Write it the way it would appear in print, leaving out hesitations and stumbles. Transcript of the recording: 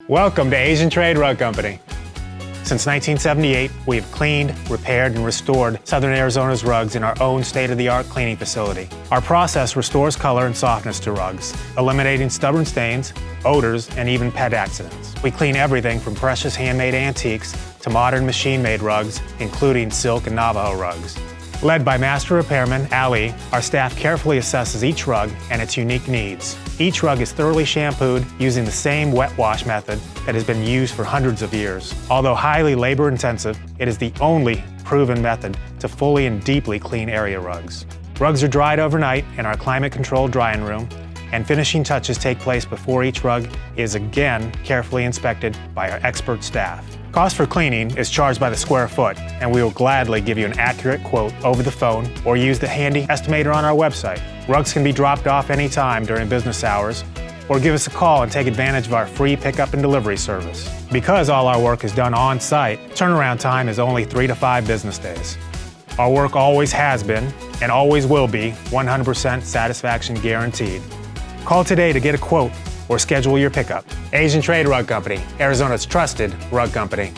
Welcome to Asian Trade Rug Company. Since 1978, we have cleaned, repaired, and restored Southern Arizona's rugs in our own state-of-the-art cleaning facility. Our process restores color and softness to rugs, eliminating stubborn stains, odors, and even pet accidents. We clean everything from precious handmade antiques to modern machine-made rugs, including silk and Navajo rugs. Led by Master Repairman Ali, our staff carefully assesses each rug and its unique needs. Each rug is thoroughly shampooed using the same wet wash method that has been used for hundreds of years. Although highly labor-intensive, it is the only proven method to fully and deeply clean area rugs. Rugs are dried overnight in our climate-controlled drying room, and finishing touches take place before each rug is again carefully inspected by our expert staff. Cost for cleaning is charged by the square foot, and we will gladly give you an accurate quote over the phone or use the handy estimator on our website. Rugs can be dropped off anytime during business hours, or give us a call and take advantage of our free pickup and delivery service. Because all our work is done on-site, turnaround time is only 3 to 5 business days. Our work always has been, and always will be, 100% satisfaction guaranteed. Call today to get a quote or schedule your pickup. Asian Trade Rug Company, Arizona's trusted rug company.